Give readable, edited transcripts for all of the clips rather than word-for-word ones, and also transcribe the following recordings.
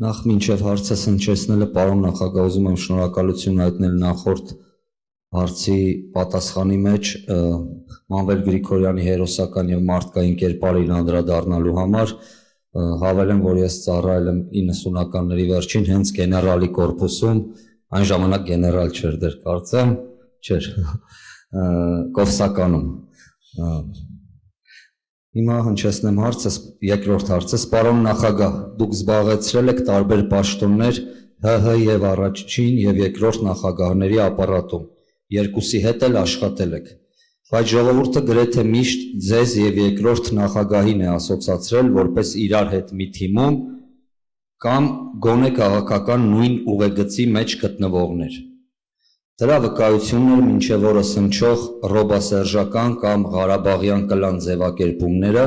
Նախ մինչև հարցը հնչեցնելը պարոն նախագահ ուզում եմ շնորհակալություն հայտնել նախորդ հարցի պատասխանի մեջ Մանվել Գրիգորյանի հերոսական եւ մարդկային կերպարին անդրադառնալու համար հավելեմ, որ ես ծառայել եմ 90-ականների վերջին հենց գեներալի կորպուսում, այն ժամանակ գեներալ չէր դեռ կարծեմ, չէր, Կովսականում։ Հիմա հնչեցնեմ հարցս, երկրորդ հարցս, պարոն նախագահ, դուք զբաղեցրել եք տարբեր պաշտոններ ՀՀ եւ առաջին եւ երկրորդ նախագահների ապարատում, երկուսի հետ էլ աշխատել եք, բայց ժողովուրդը գրեթե միշտ ձեզ եւ երկրորդ նախագահին է ասոցացրել որպես իրար հետ մի թիմում կամ գոնե քաղաքական նույն ուղեգծի մեջ գտնվողներ։ Դրա վկայությունն էր մինչև օրս հնչող ռոբասերժական կամ ղարաբաղյան կլան ձևակերպումները,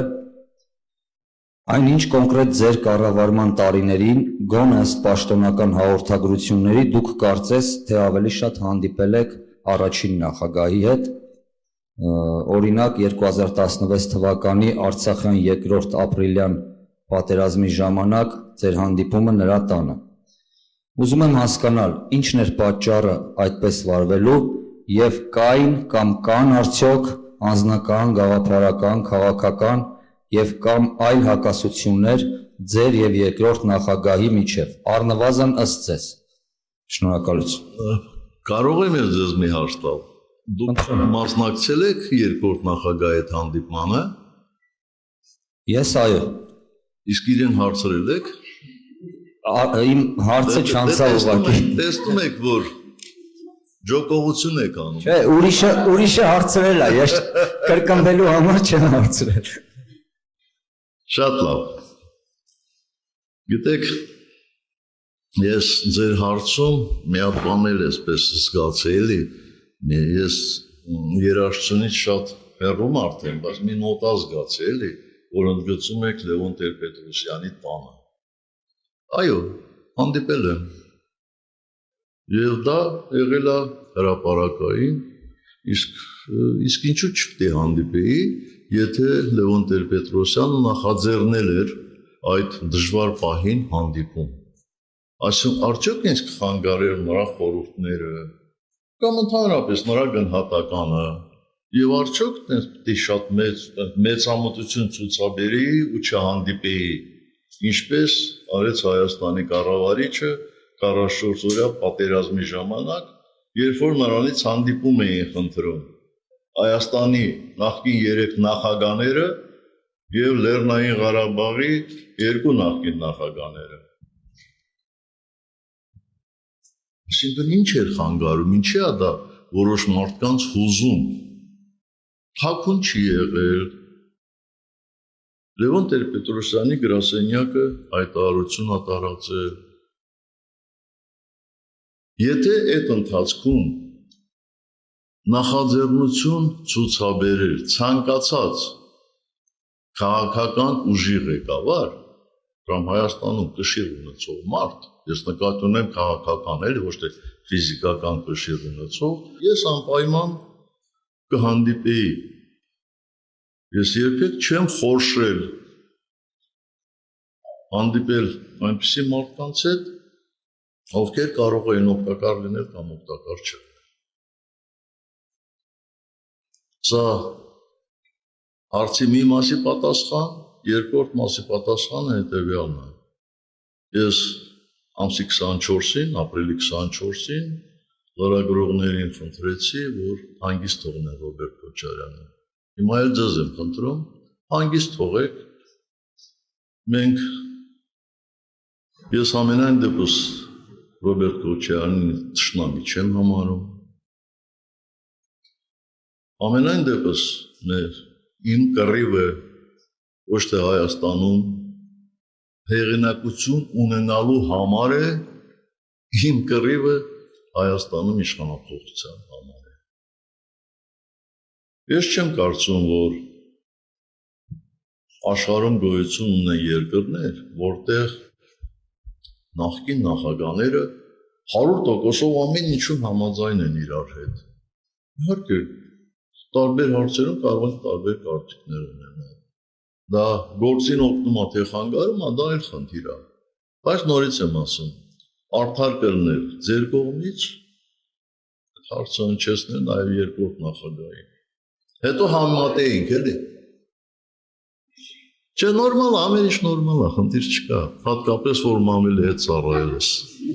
այնինչ կոնկրետ ձեր կառավարման տարիներին գոնե ըստ պաշտոնական հաղորդագրությունների դուք կարծես թե ավելի շատ հանդիպել եք առաջին նախագահի հետ, օրինակ 2016 թվականի Արցախյան երկրորդ ապրիլյան պատերազմի ժամանակ ձեր հանդիպումը նրա տանը։ Ուզում եմ հասկանալ, ինչն էր պատճառը այդպես վարվելու եւ կային կամ կան արդյոք անձնական, գաղափարական, քաղաքական եւ կամ այլ հակասություններ ձեր եւ երկրորդ նախագահի միջև, առնվազն ըստ ձեզ։ Շնորհակալություն։ Կարող եմ ես ձեզ մի հարց տալ։ Դուք մասնակցել եք երկրորդ նախագահի հետ հանդիպմանը։ Ես այո։ Իսկ իրեն հարցրել եք։ Իմ հարցը չանցավ ուղղակի։ Տեսնում եք, որ ջոկողություն եք անում։ Չէ, ուրիշը հարցրել է, ես կրկնվելու համար չեմ հարցրել։ Շատ լավ։ Գիտեք, ես ձեր հարցում մի հատ բաներ էսպես զգացի, էլի, ես երաժշտությունից շատ հեռու մարդ եմ, բայց մի նոտա զգացի, էլի, որ ընդգծում եք Լևոն Տեր-Պետրոսյանի տանը։ Այո, հանդիպել եմ, և դա եղել է հրապարակային, իսկ ինչու չպետք է հանդիպեի, եթե Լևոն Տեր-Պետրոսյանը նախաձեռնել էր այդ դժվար պահին հանդիպում։ Այսինքն արդյոք ինձ կխանգարեր նրա խորհուրդները, կամ ընդհանրապես նրա գնահատականը, և արդյոք պետք է շատ մեծամտություն ցուցաբերեի ու չհանդիպեի, ինչպես արեց Հայաստանի կառավարիչը 44-օրյա պատերազմի ժամանակ, երբ որ նրանից հանդիպում էին խնդրում Հայաստանի նախկին 3 նախագահները եւ Լեռնային Ղարաբաղի 2 նախկին նախագահները։ Այսինքն ինչ էր խանգարում, ինչի է դա որոշ մարդկանց հուզում, թաքուն չի եղել։ Լևոն Տեր-Պետրոսյանի գրասենյակը հայտարարություն է տարածել։ Եթե այդ ընթացքում նախաձեռնություն ցուցաբերել ցանկացած քաղաքական ուժի ղեկավար կամ Հայաստանում կշիռ ունեցող մարդ, ես նկատի ունեմ քաղաքական, էլի ոչ թե ֆիզիկական կշիռ ունեցող, ես անպայման կհանդիպեի։ Ես երբեք չեմ խորշել հանդիպել այնպիսի մարդկանց հետ, ովքեր կարող էին օգտակար լինել կամ օգտակար չլինել։ Սա հարցի մի մասի պատասխան, երկրորդ մասի պատասխանը հետևյալն է։ Ես ամսի 24-ին, ապրիլի 24-ին լրագրողներին խնդրեցի, որ հանգիստ թողնեն Ռոբերտ Քոչարյանին։ Հիմա էլ ձեզ եմ խնդրում, հանգիստ թողեք, ես ամենայն դեպս Ռոբերտ Քոչարյանին թշնամի չեմ համարում, ամենայն դեպս իմ կռիվը ոչ թե Հայաստանում հեղինակություն ունենալու համար է, իմ կռիվը Հայաստանում իշխանափոխության համար է։ Ես չեմ կարծում, որ աշխարհում գոյություն ունեն երկրներ, որտեղ նախկին նախագահները 100%-ով ամեն ինչում համաձայն են իրար հետ։ Իհարկե, տարբեր հարցերում կարող են տարբեր կարծիքներ ունենալ։ Դա գործին օգնում է թե խանգարում է, դա էլ խնդիր է։ Բայց նորից եմ ասում, արդար կլներ ձեր կողմից հարցը հնչեցնել նաև երկրորդ նախագահին։ Հետո համեմատեինք, էլի։ Չէ, նորմալ է, ամեն ինչ նորմալ է, խնդիր չկա, հատկապես որ մամիլի հետ ծառայել ես։